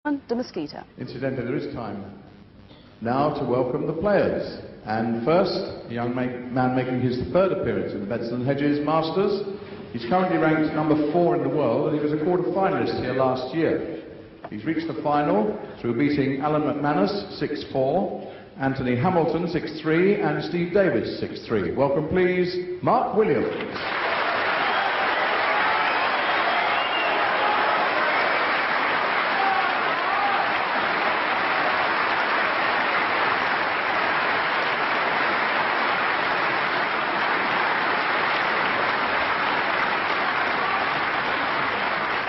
de Mesquita. Incidentally, there is time now to welcome the players. And first, a young man making his third appearance in the Bedson Hedges Masters. He's currently ranked number 4 in the world, and he was a quarter-finalist here last year. He's reached the final through beating Alan McManus 6-4, Anthony Hamilton 6-3, and Steve Davis 6-3. Welcome, please, Mark Williams.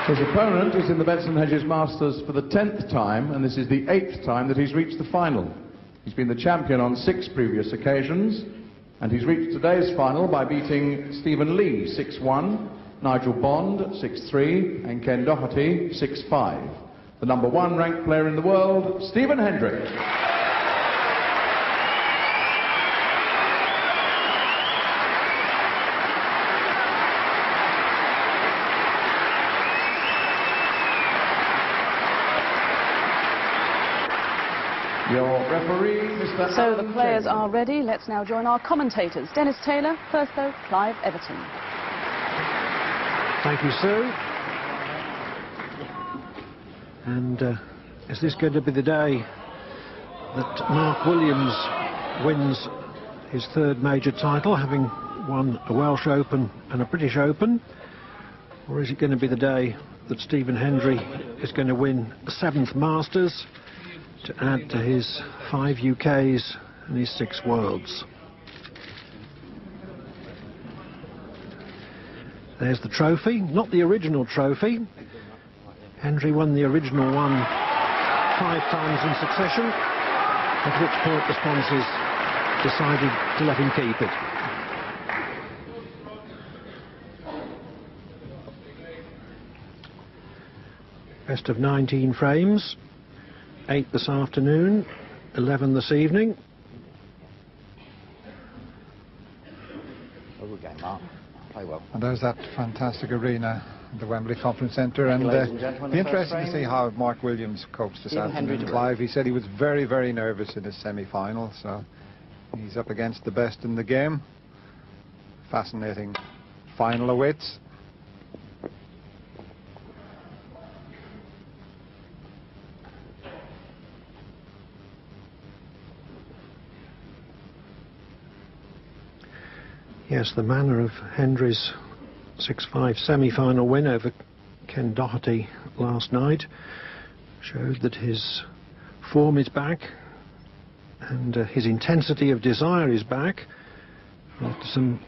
His opponent is in the Bedson Hedges Masters for the 10th time, and this is the 8th time that he's reached the final. He's been the champion on 6 previous occasions, and he's reached today's final by beating Stephen Lee 6-1, Nigel Bond 6-3, and Ken Doherty 6-5. The number 1 ranked player in the world, Stephen Hendrick. Your referee, Mr. So the players are ready. Let's now join our commentators. Dennis Taylor, first though, Clive Everton. Thank you, Sue. And is this going to be the day that Mark Williams wins his 3rd major title, having won a Welsh Open and a British Open? Or is it going to be the day that Stephen Hendry is going to win the 7th Masters, to add to his 5 UKs and his 6 Worlds? There's the trophy, not the original trophy. Hendry won the original one 5 times in succession, at which point the sponsors decided to let him keep it. Best of 19 frames. 8 this afternoon, 11 this evening. Good game, Mark. Play well. And there's that fantastic arena, the Wembley Conference Centre, and be interesting to see how Mark Williams copes this afternoon. Clive, he said he was very, very nervous in his semi-final, so he's up against the best in the game. Fascinating final awaits. Yes, the manner of Hendry's 6-5 semi-final win over Ken Doherty last night showed that his form is back and his intensity of desire is back after some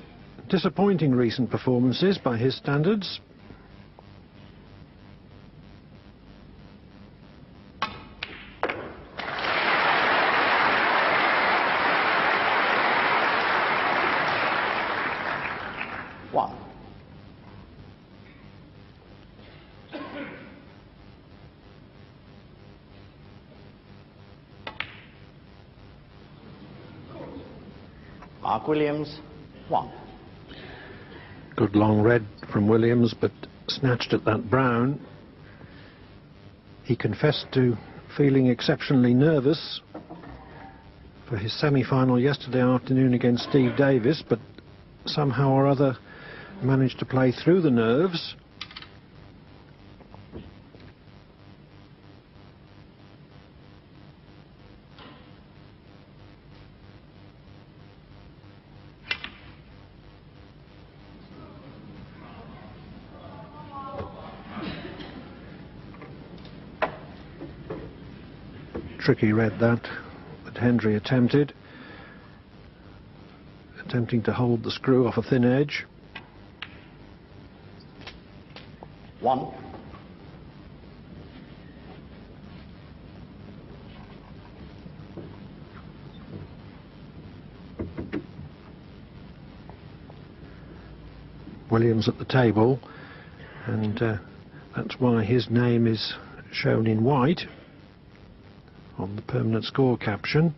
disappointing recent performances by his standards. Mark Williams, 1. Good long red from Williams, but snatched at that brown. He confessed to feeling exceptionally nervous for his semi-final yesterday afternoon against Steve Davis, but somehow or other managed to play through the nerves. Tricky red that Hendry attempting to hold the screw off a thin edge. 1. Williams at the table, and that's why his name is shown in white on the permanent score caption.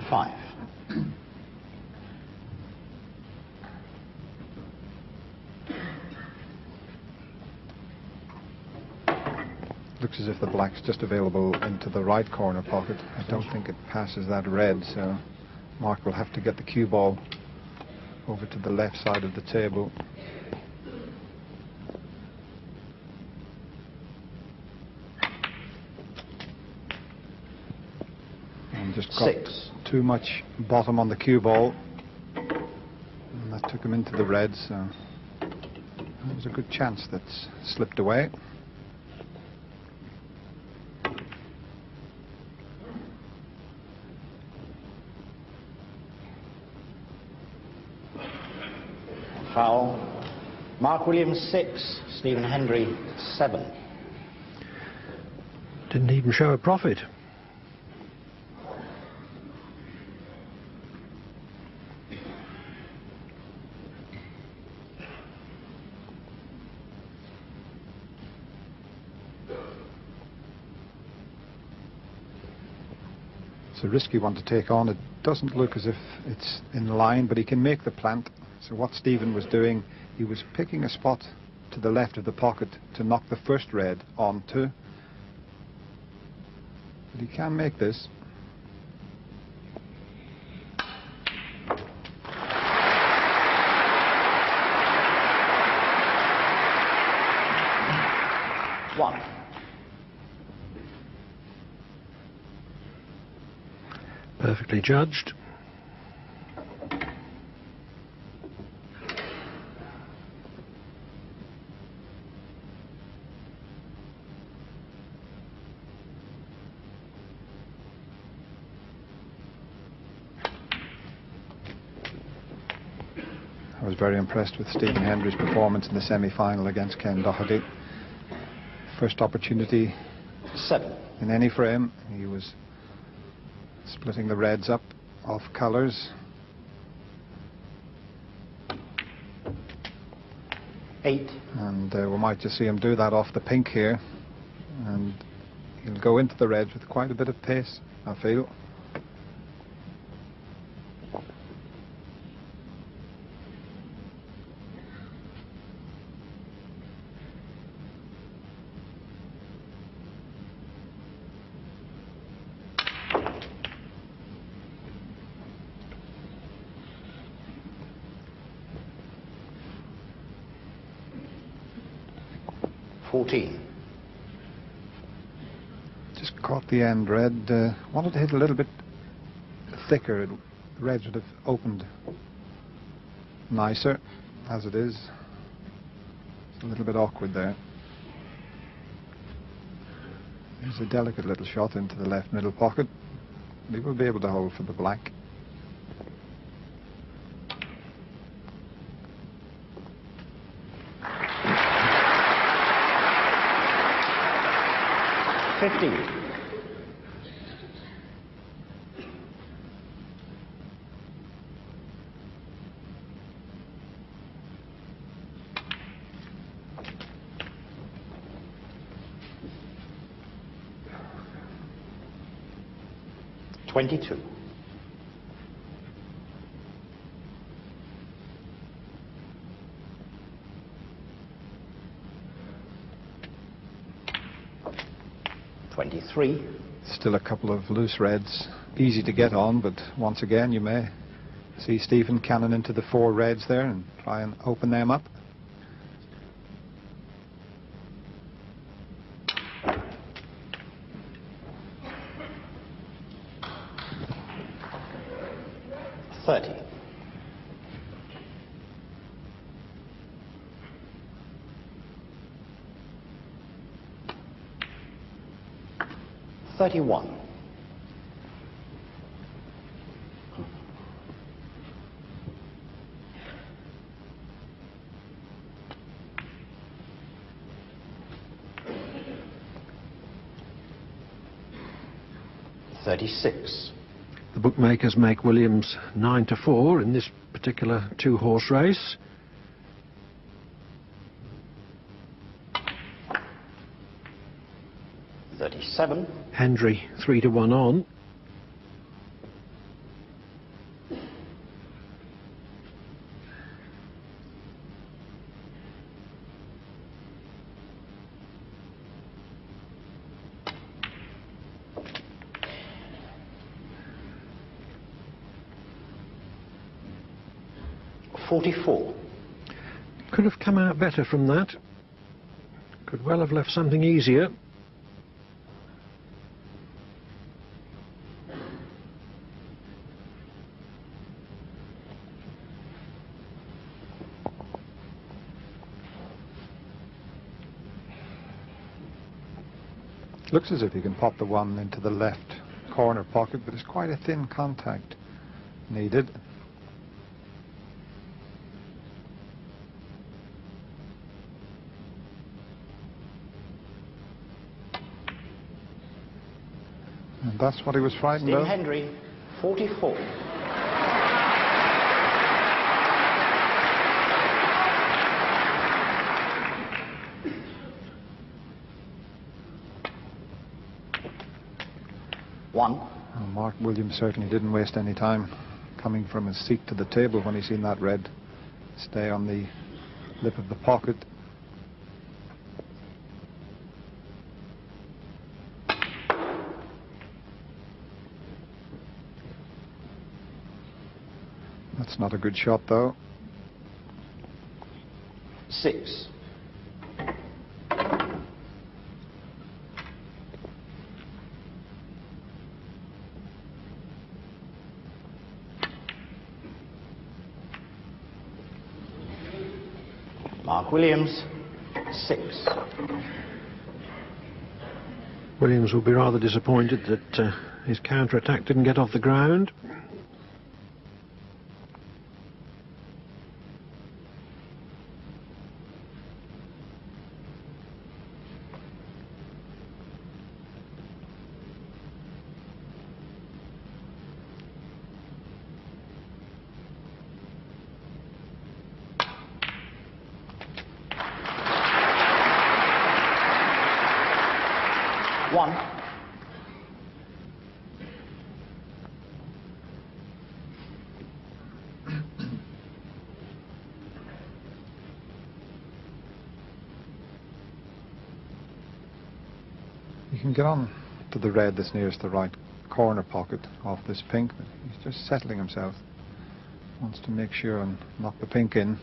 5. looks as if the black's just available into the right corner pocket. I don't think it passes that red, so Mark will have to get the cue ball over to the left side of the table. And just got too much bottom on the cue ball, and that took him into the red, so there's a good chance that's slipped away. Foul. Mark Williams 6, Stephen Hendry 7. Didn't even show a profit. It's a risky one to take on. It doesn't look as if it's in line, but he can make the plant. So what Stephen was doing, he was picking a spot to the left of the pocket to knock the first red onto. But he can make this. One. Perfectly judged. I was very impressed with Stephen Hendry's performance in the semi-final against Ken Doherty. First opportunity 7. in any frame, he was splitting the reds up off colours. 8. And we might just see him do that off the pink here, and he'll go into the reds with quite a bit of pace, I feel. Just caught the end red. Wanted to hit a little bit thicker. The reds would have opened nicer. As it is, it's a little bit awkward there. There's a delicate little shot into the left middle pocket. He will be able to hold for the black. $22. $23. Still a couple of loose reds, easy to get on, but once again you may see Stephen cannon into the 4 reds there and try and open them up. $30. $31. $36. The bookmakers make Williams 9-4 in this particular 2-horse race. $37. Hendry 3-1 on. 44. Could have come out better from that. Could well have left something easier. Looks as if he can pop the one into the left corner pocket, but there's quite a thin contact needed. And that's what he was frightened Stephen of. Hendry, 44. One. And Mark Williams certainly didn't waste any time coming from his seat to the table when he seen that red stay on the lip of the pocket. That's not a good shot, though. 6. Mark Williams, 6. Williams will be rather disappointed that his counter-attack didn't get off the ground. One. You can get on to the red that's nearest the right corner pocket off this pink, but he's just settling himself. Wants to make sure and knock the pink in.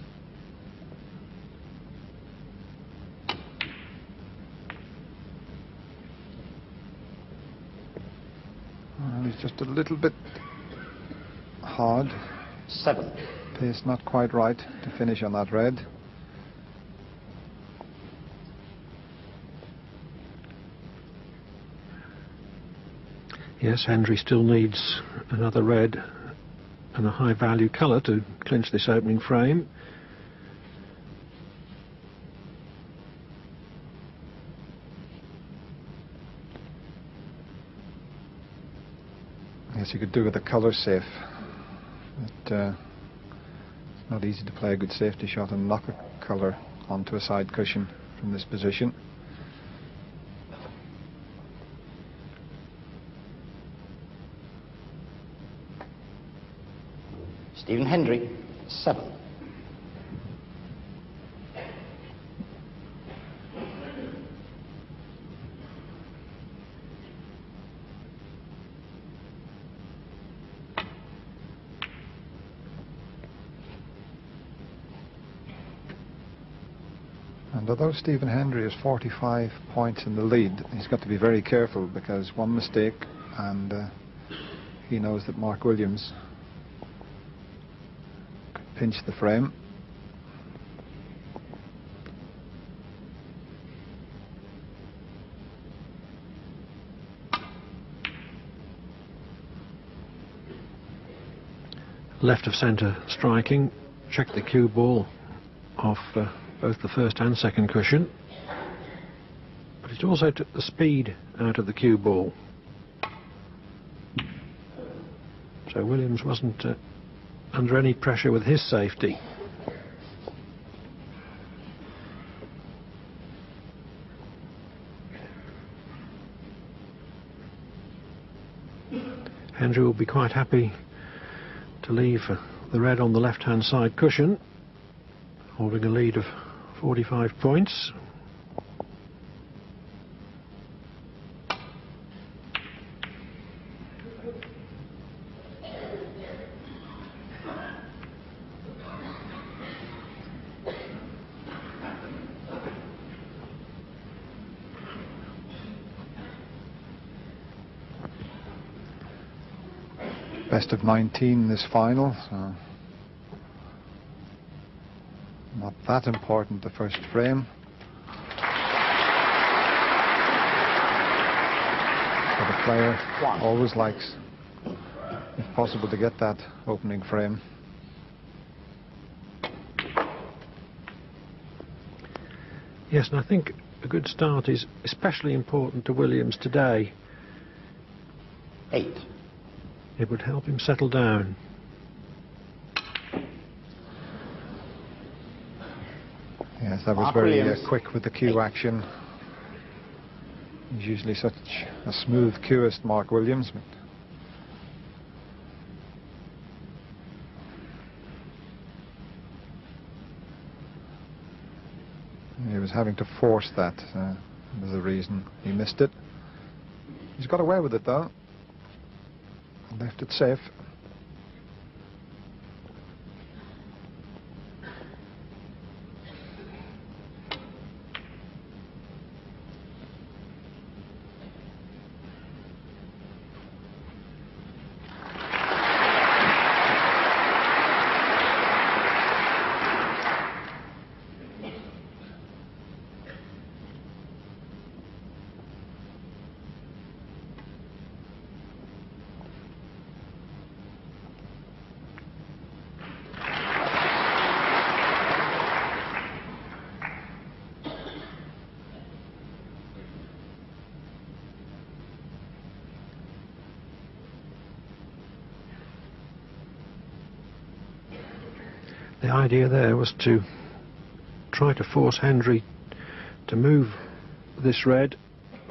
And he's just a little bit hard. 7. Pace not quite right to finish on that red. Yes, Hendry still needs another red and a high value colour to clinch this opening frame. Yes, you could do with a colour safe. But, it's not easy to play a good safety shot and knock a colour onto a side cushion from this position. Stephen Hendry, 7. And although Stephen Hendry is 45 points in the lead, he's got to be very careful, because one mistake and he knows that Mark Williams could pinch the frame. Left of centre striking, check the cue ball off both the first and second cushion, but it also took the speed out of the cue ball, so Williams wasn't under any pressure with his safety. Hendry will be quite happy to leave the red on the left hand side cushion, holding a lead of 45 points. best of 19 this final, so not that important, the first frame. But the player always likes, if possible, to get that opening frame. Yes, and I think a good start is especially important to Williams today. 8. It would help him settle down. Yes, that was Mark very Williams. quick with the cue action. He's usually such a smooth cueist, Mark Williams. But he was having to force that. Was the reason he missed it. He's got away with it though. Left it safe. The idea there was to try to force Hendry to move this red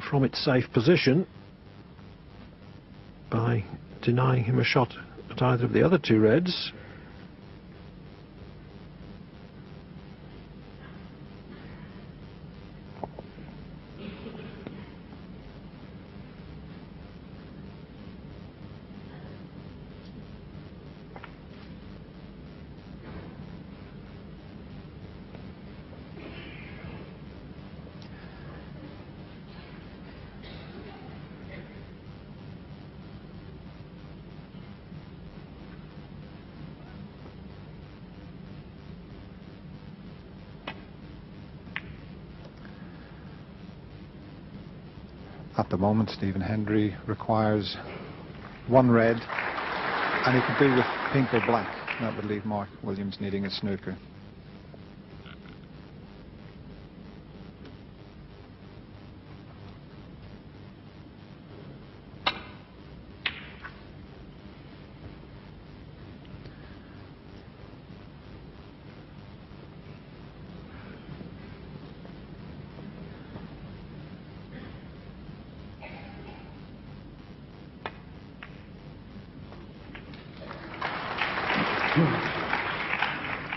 from its safe position by denying him a shot at either of the other two reds. At the moment, Stephen Hendry requires one red, and he could do with pink or black. That would leave Mark Williams needing a snooker.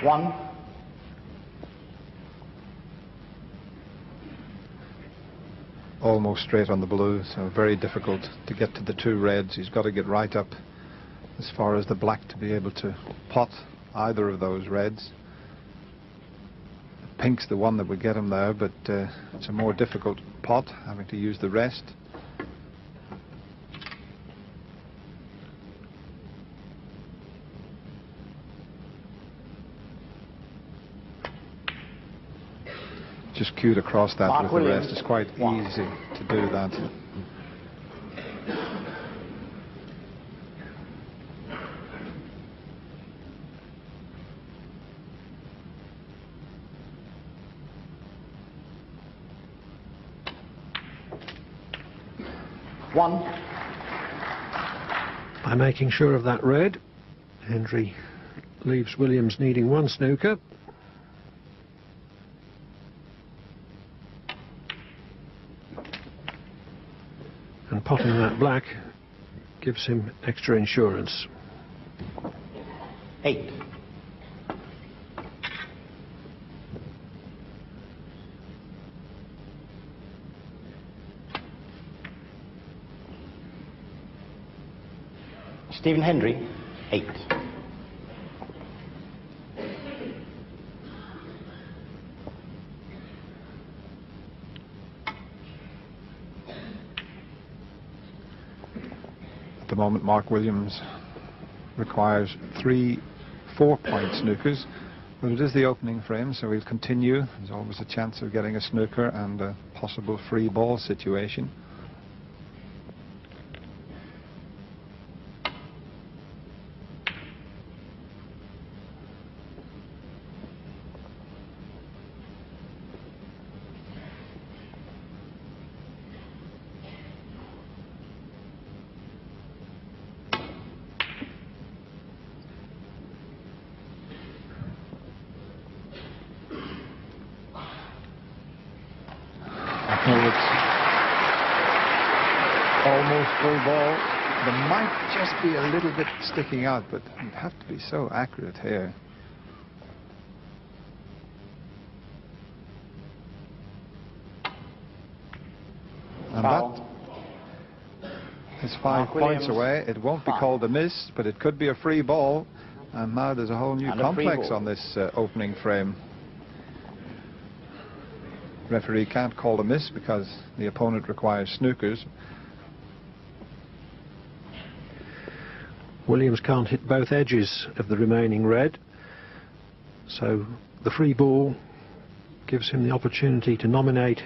One. Almost straight on the blue, so very difficult to get to the two reds. He's got to get right up as far as the black to be able to pot either of those reds. Pink's the one that would get him there, but it's a more difficult pot, having to use the rest. Just cued across that Mark with Williams. the rest. It's quite easy to do that. One. By making sure of that red, Hendry leaves Williams needing one snooker. And potting that black gives him extra insurance. 8. Stephen Hendry, 8. At the moment, Mark Williams requires 3 4-point snookers, but it is the opening frame, so we'll continue. There's always a chance of getting a snooker and a possible free ball situation. Almost full ball. There might just be a little bit sticking out, but you'd have to be so accurate here. And that is 5 points away. It won't be called a miss, but it could be a free ball. And now there's a whole new complex on this opening frame. Referee can't call a miss because the opponent requires snookers. Williams can't hit both edges of the remaining red, so the free ball gives him the opportunity to nominate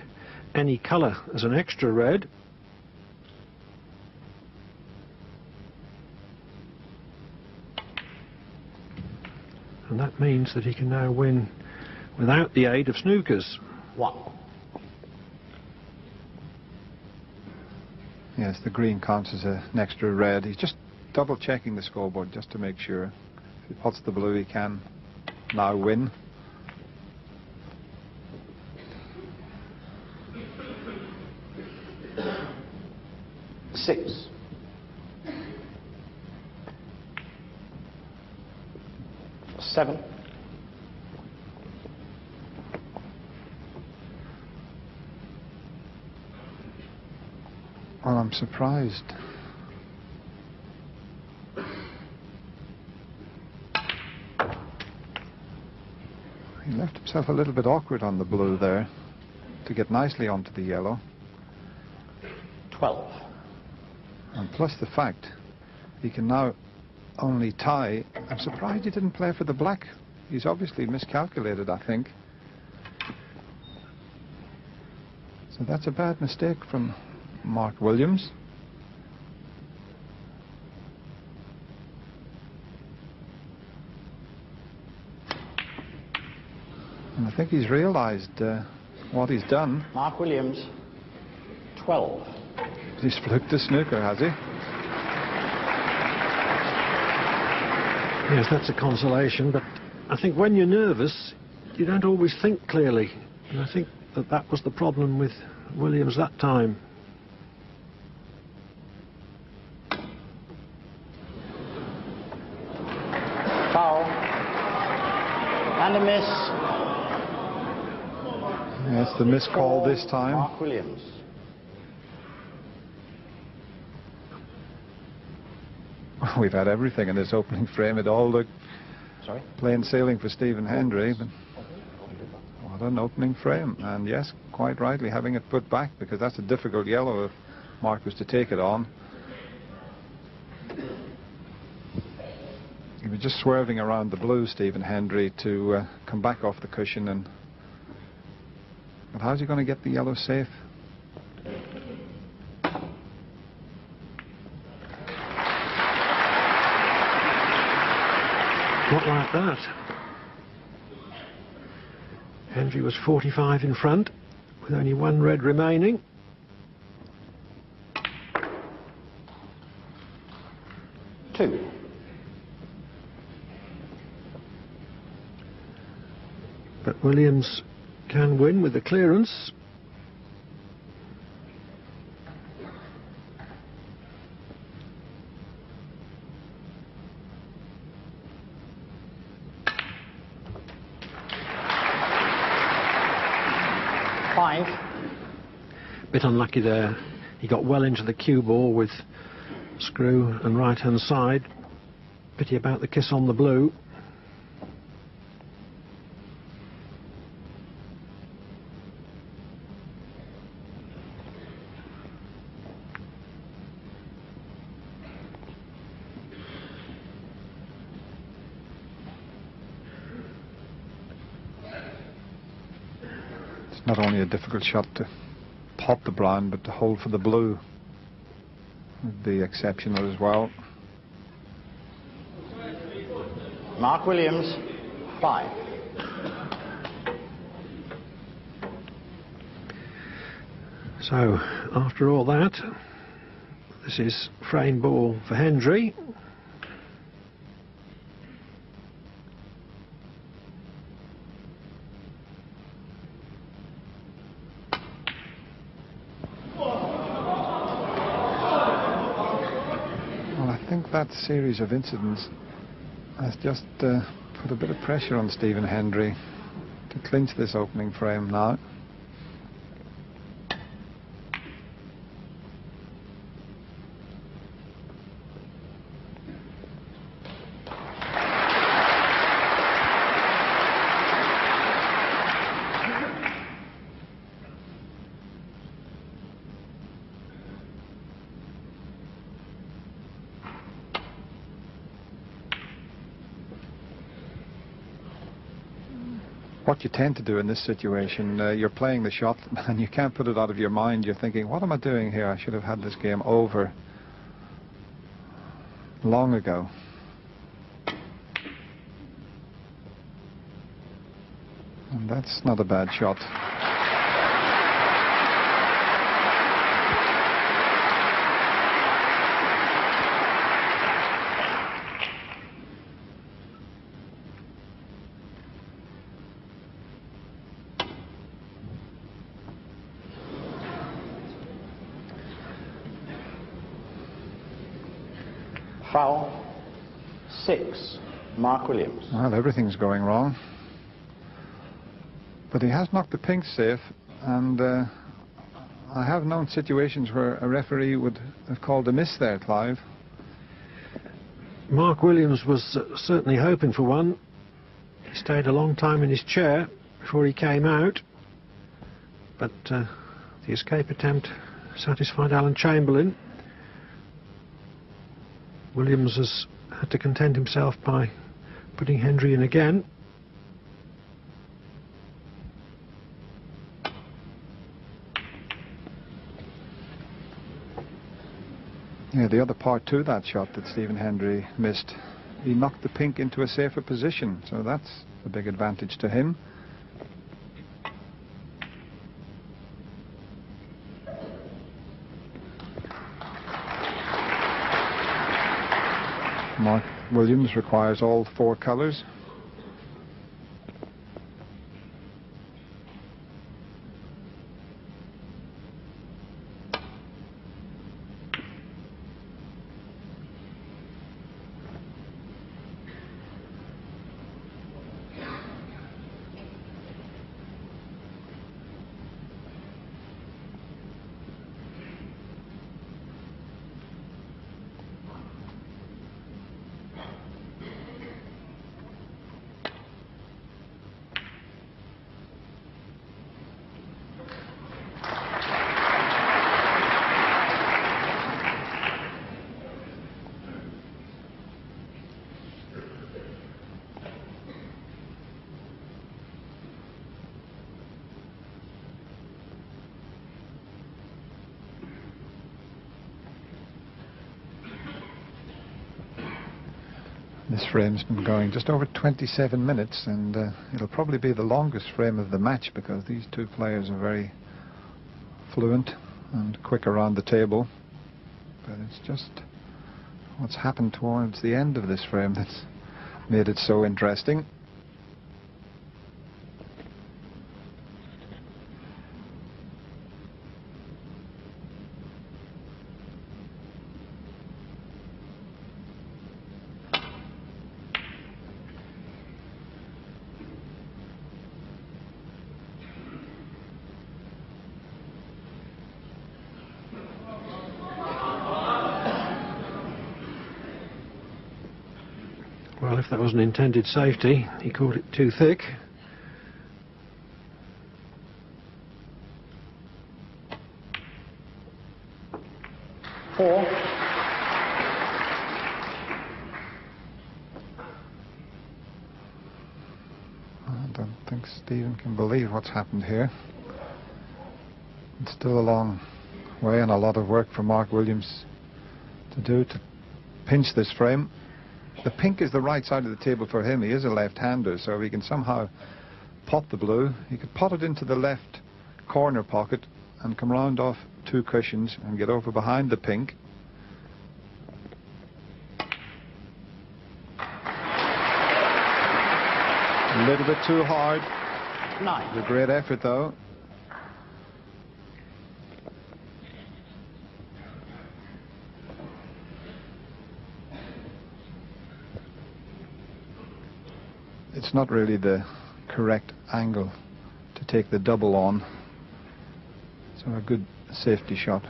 any colour as an extra red. And that means that he can now win without the aid of snookers. 1. Yes, the green counts as an extra red. He's just double checking the scoreboard just to make sure. If he puts the blue, he can now win. Six. Seven. Well, I'm surprised. He left himself a little bit awkward on the blue there to get nicely onto the yellow. 12. And plus the fact he can now only tie. I'm surprised he didn't play for the black. He's obviously miscalculated, I think. So that's a bad mistake from Mark Williams. And I think he's realised what he's done. Mark Williams, 12. He's fluked the snooker, has he? Yes, that's a consolation, but I think when you're nervous, you don't always think clearly. And I think that that was the problem with Williams that time. Foul. And a miss. Yes, the miss call this time. Mark Williams. We've had everything in this opening frame. It all looked plain sailing for Stephen Hendry, but what an opening frame. And yes, quite rightly having it put back, because that's a difficult yellow if Mark was to take it on. He was just swerving around the blue, Stephen Hendry, to come back off the cushion. And but how's he going to get the yellow safe? Not like that. Hendry was 45 in front, with only one red remaining. Two. But Williams can win with the clearance. Five. Bit unlucky there. He got well into the cue ball with screw and right hand side. Pity about the kiss on the blue. not only a difficult shot to pot the brown, but to hold for the blue would be exceptional as well. Mark Williams, 5. So, after all that, this is frame ball for Hendry. Well, I think that series of incidents has just put a bit of pressure on Stephen Hendry to clinch this opening frame now. What you tend to do in this situation, you're playing the shot and you can't put it out of your mind. You're thinking, what am I doing here? I should have had this game over long ago. And that's not a bad shot. Foul, 6. Mark Williams. Well, everything's going wrong. But he has knocked the pink safe, and I have known situations where a referee would have called a miss there, Clive. Mark Williams was certainly hoping for one. He stayed a long time in his chair before he came out, but the escape attempt satisfied Alan Chamberlain. Williams has had to content himself by putting Hendry in again. Yeah, the other part to that shot that Stephen Hendry missed, he knocked the pink into a safer position, so that's a big advantage to him. Mark Williams requires all 4 colours. This frame's been going just over 27 minutes, and it'll probably be the longest frame of the match because these two players are very fluent and quick around the table. But it's just what's happened towards the end of this frame that's made it so interesting. Well, if that was an intended safety, he called it too thick. Four. I don't think Stephen can believe what's happened here. It's still a long way and a lot of work for Mark Williams to do to pinch this frame. The pink is the right side of the table for him. He is a left-hander, so if he can somehow pot the blue, he could pot it into the left corner pocket and come round off 2 cushions and get over behind the pink. A little bit too hard. 9. It's a great effort though. It's not really the correct angle to take the double on, so a good safety shot.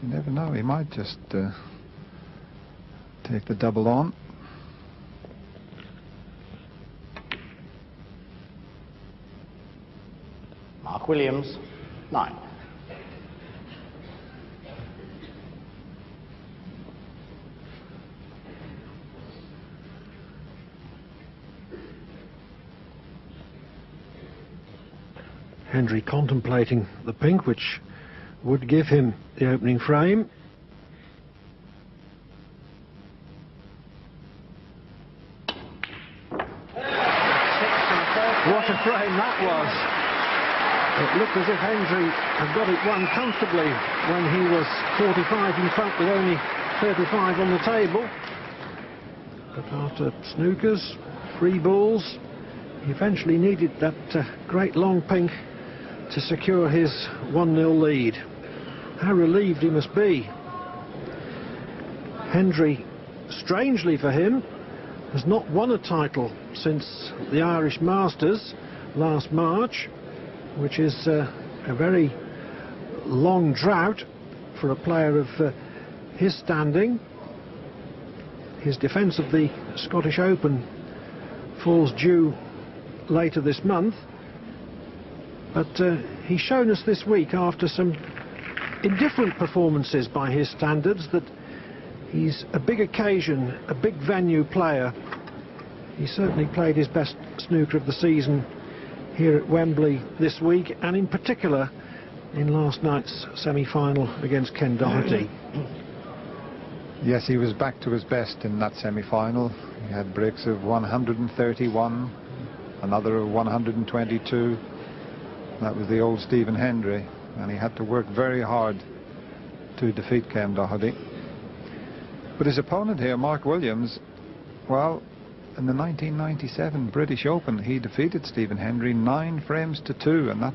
You never know, he might just take the double on. Mark Williams, 9. Hendry contemplating the pink, which would give him the opening frame. What a frame that was. It looked as if Hendry had got it won comfortably when he was 45 in front with only 35 on the table. But after snookers, 3 balls, he eventually needed that great long pink to secure his 1-0 lead. How relieved he must be. Hendry, strangely for him, has not won a title since the Irish Masters last March, which is a very long drought for a player of his standing. His defence of the Scottish Open falls due later this month, but he's shown us this week, after some indifferent performances by his standards, that he's a big occasion, a big venue player. He certainly played his best snooker of the season here at Wembley this week, and in particular in last night's semi-final against Ken Doherty. Yes, he was back to his best in that semi-final. He had breaks of 131, another of 122. That was the old Stephen Hendry, and he had to work very hard to defeat Ken Doherty. But his opponent here, Mark Williams, well, in the 1997 British Open, he defeated Stephen Hendry 9 frames to 2, and that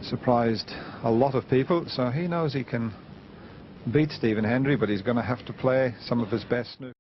surprised a lot of people. So he knows he can beat Stephen Hendry, but he's going to have to play some of his best snooker.